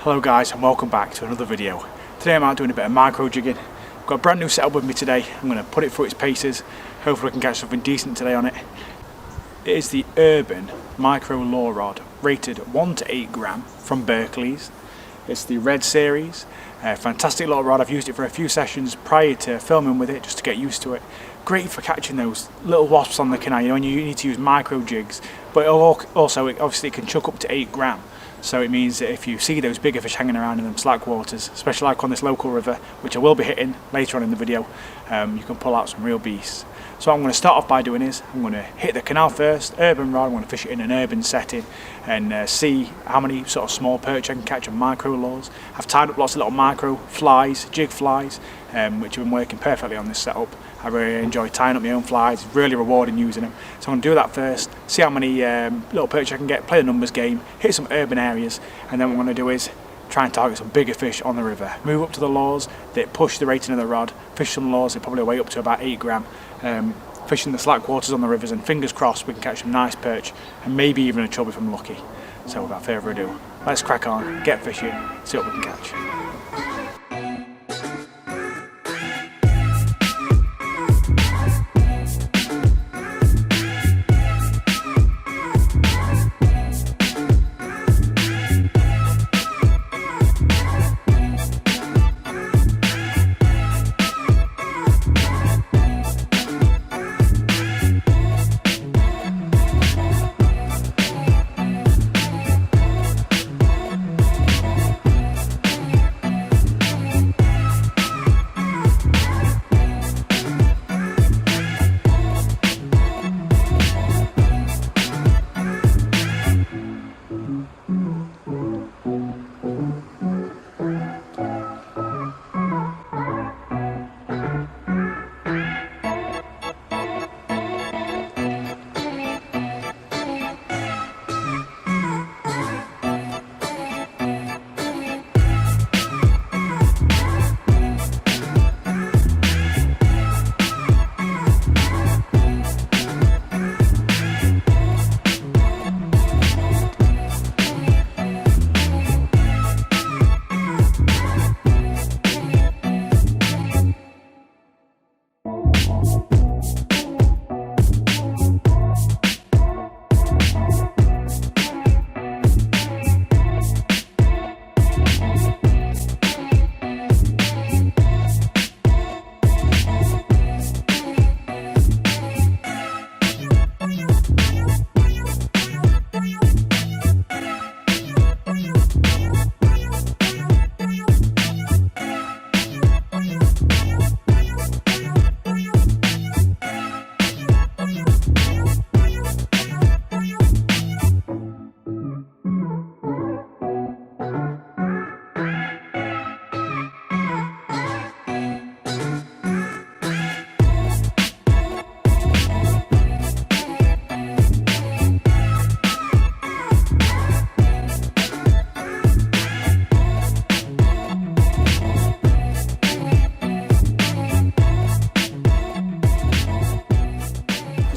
Hello guys, and welcome back to another video. Today I'm out doing a bit of micro jigging. I've got a brand new setup with me today. I'm going to put it through its paces. Hopefully I can catch something decent today on it. It is the URBN micro lure rod, rated 1 to 8 gram from Berkeley's. It's the red series. Fantastic little rod. I've used it for a few sessions prior to filming with it just to get used to it. Great for catching those little wasps on the canal, you know, and you need to use micro jigs, but also obviously it can chuck up to 8 gram. So it means that if you see those bigger fish hanging around in them slack waters, especially like on this local river, which I will be hitting later on in the video, you can pull out some real beasts. So what I'm going to start off by doing is, I'm going to hit the canal first, URBN rod. I'm going to fish it in an urban setting and see how many sort of small perch I can catch on micro lures. I've tied up lots of little micro flies, jig flies, which have been working perfectly on this setup. I really enjoy tying up my own flies, it's really rewarding using them. So I'm going to do that first, see how many little perch I can get, play the numbers game, hit some urban areas, and then what I'm going to do is try and target some bigger fish on the river. Move up to the lures that push the rating of the rod, fish some lures that probably weigh up to about 8 gram, fishing the slack waters on the rivers, and fingers crossed we can catch some nice perch and maybe even a chub if I'm lucky. So without further ado, let's crack on, get fishing, see what we can catch.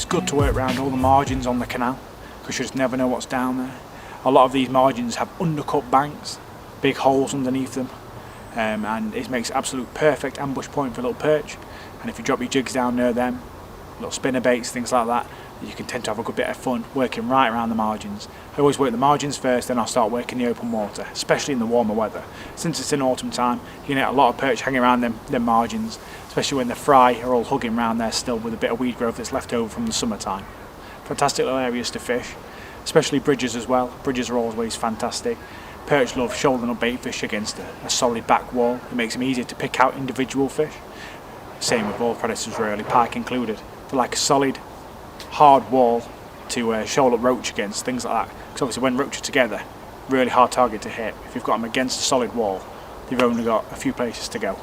Good to work around all the margins on the canal because you just never know what's down there. A lot of these margins have undercut banks, big holes underneath them, and it makes absolute perfect ambush point for a little perch. And if you drop your jigs down near them, little spinner baits, things like that, you can tend to have a good bit of fun working right around the margins. I always work the margins first, then I'll start working the open water, especially in the warmer weather. Since it's in autumn time, you can get a lot of perch hanging around them margins, especially when the fry are all hugging around there still with a bit of weed growth that's left over from the summertime. Fantastic little areas to fish, especially bridges as well. Bridges are always fantastic. Perch love shoulder up bait fish against a solid back wall. It makes them easier to pick out individual fish. Same with all predators really, pike included. They're like a solid, hard wall to shoal up roach against, things like that. Because obviously when roach are together, really hard target to hit. If you've got them against a solid wall, you've only got a few places to go.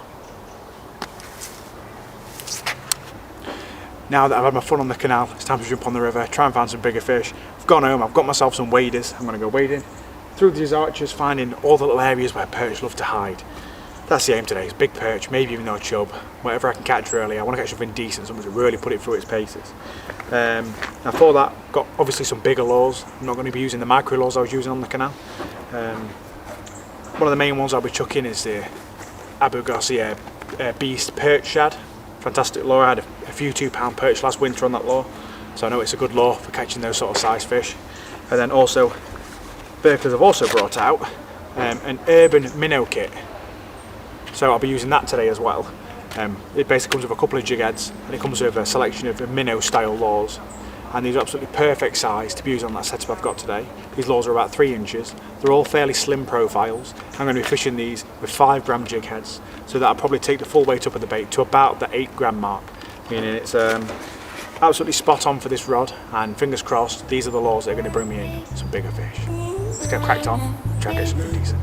Now that I've had my fun on the canal, it's time to jump on the river, try and find some bigger fish. I've gone home, I've got myself some waders. I'm going to go wading through these arches, finding all the little areas where perch love to hide. That's the aim today, is big perch, maybe even no chub, whatever I can catch really. I want to catch something decent, something to really put it through its paces. Now for that, got obviously some bigger lures. I'm not going to be using the micro lures I was using on the canal. One of the main ones I'll be chucking is the Abu Garcia Beast perch shad. Fantastic lure. I had a few £2 perch last winter on that lure, so I know it's a good lure for catching those sort of size fish. And then also, Berkeley's have also brought out an urban minnow kit, so I'll be using that today as well. It basically comes with a couple of jig heads, and it comes with a selection of minnow style lures, and these are absolutely perfect size to be used on that setup I've got today. These lures are about 3 inches, they're all fairly slim profiles. I'm going to be fishing these with 5 gram jig heads, so that'll probably take the full weight up of the bait to about the 8 gram mark, meaning it's absolutely spot on for this rod, and fingers crossed these are the lures that are going to bring me in some bigger fish. Let's get cracked on, try and get something decent.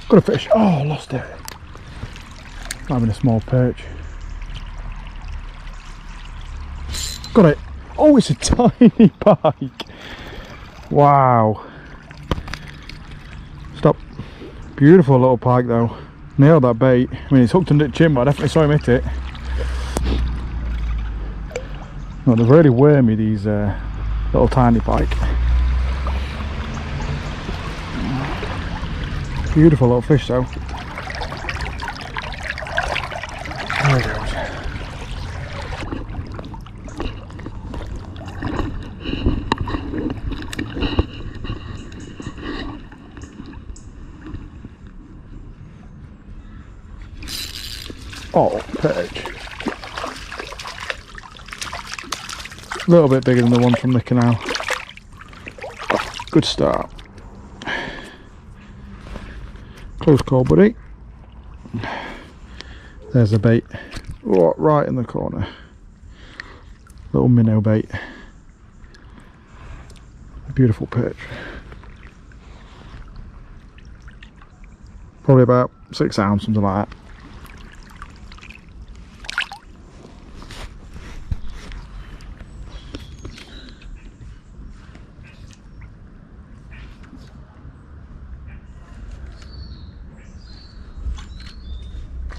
Got a fish. Oh, I lost it. Might have been a small perch. Got it. Oh, it's a tiny pike. Wow. Stop. Beautiful little pike though. Nailed that bait. I mean, it's hooked under the chin, but I definitely saw him hit it. No, they're really wormy, these little tiny pike. Beautiful little fish though. There he goes. Oh, perch. A little bit bigger than the one from the canal. Good start. Close call, buddy. There's a bait. Oh, right in the corner. Little minnow bait. A beautiful perch. Probably about 6 ounce, something like that.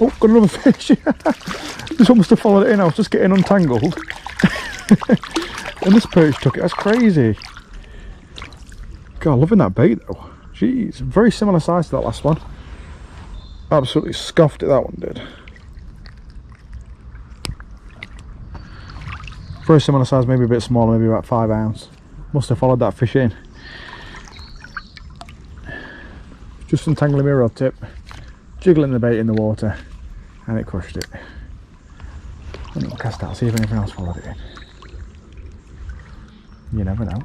Oh, got another fish. This one must have followed it in. I was just getting untangled. And this perch took it. That's crazy. God, loving that bait though. Jeez, very similar size to that last one. Absolutely scuffed it, that one did. Very similar size, maybe a bit smaller, maybe about 5 ounce. Must have followed that fish in. Just untangling my rod tip, jiggling the bait in the water, and it crushed it. I'm going to cast out, see if anything else followed it in. You never know.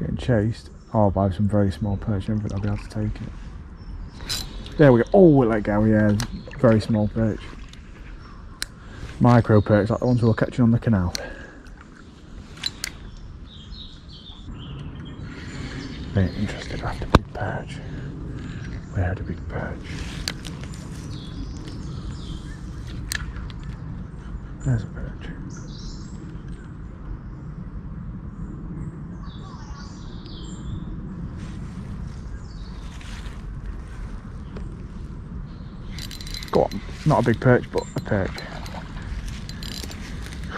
Getting chased. Oh, by some very small perch, I don't think I'll be able to take it. There we go. Oh, it let go, yeah. Very small perch. Micro perch, like the ones we were catching on the canal. Very interested after big perch. We had a big perch. There's a perch. Go on, not a big perch, but a perch.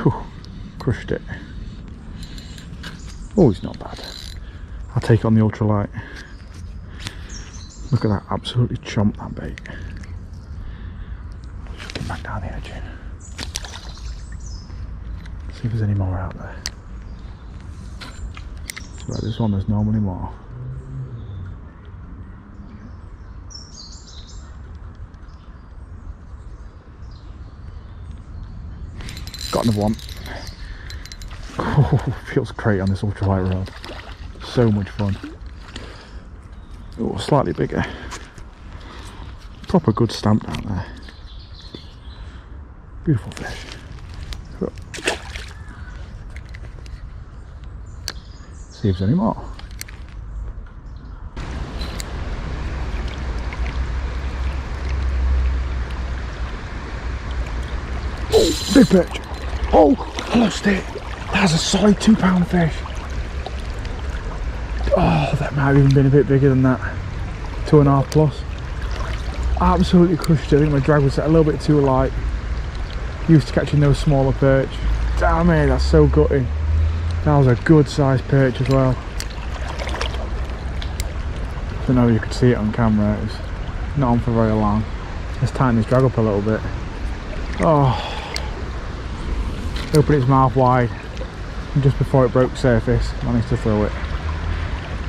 Whew, crushed it. Oh, he's not bad. I'll take it on the ultralight. Look at that, absolutely chomped that bait. Chuck it back down the edge. See if there's any more out there. So like this one, there's normally more. Got another one. Oh, feels great on this ultralight rod. So much fun. Oh, slightly bigger. Proper good stamp down there. Beautiful fish. See if there's any more. Oh, big perch. Oh, I lost it. That's a solid 2 pound fish. Oh, that might have even been a bit bigger than that. 2.5 plus. Absolutely crushed it. I think my drag was set a little bit too light. Used to catching those smaller perch. Damn it, that's so gutting. That was a good sized perch as well. I don't know if you could see it on camera. It was not on for very long. Let's tighten this drag up a little bit. Oh. Open its mouth wide. And just before it broke surface, managed to throw it.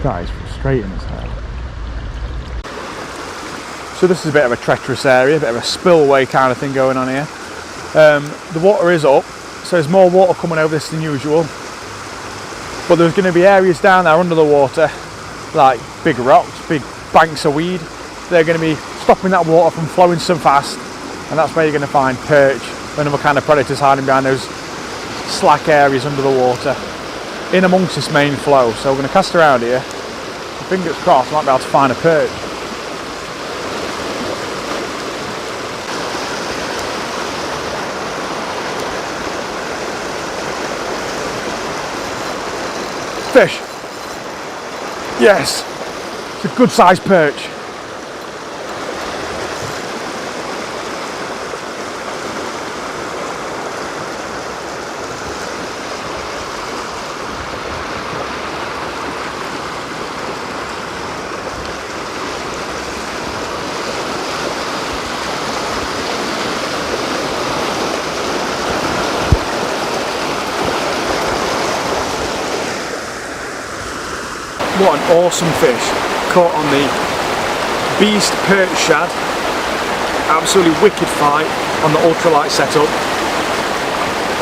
That is frustrating as hell. So this is a bit of a treacherous area, a bit of a spillway kind of thing going on here. The water is up, so there's more water coming over this than usual. But there's going to be areas down there under the water, like big rocks, big banks of weed. They're going to be stopping that water from flowing so fast, and that's where you're going to find perch and other kind of predators hiding behind those slack areas under the water, in amongst this main flow. So we're going to cast around here. Fingers crossed, I might be able to find a perch. Fish. Yes, it's a good sized perch. What an awesome fish, caught on the beast perch shad. Absolutely wicked fight on the ultralight setup.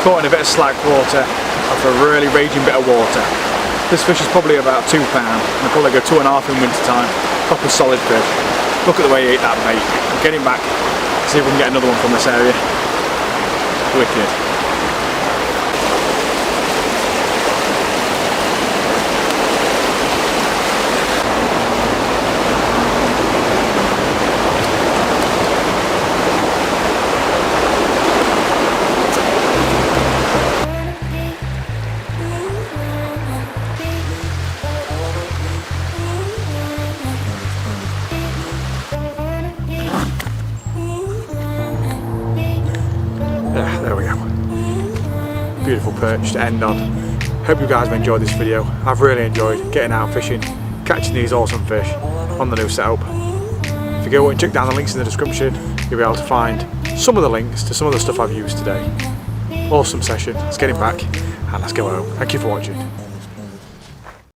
Caught in a bit of slack water after a really raging bit of water. This fish is probably about £2 and I'll probably go 2.5 in winter time. Proper solid fish. Look at the way he ate that bait. I'm getting back, see if we can get another one from this area. Wicked. Yeah, there we go. Beautiful perch to end on. Hope you guys have enjoyed this video. I've really enjoyed getting out fishing, catching these awesome fish on the new setup. If you go and check down the links in the description, you'll be able to find some of the links to some of the stuff I've used today. Awesome session. Let's get him back and let's go home. Thank you for watching.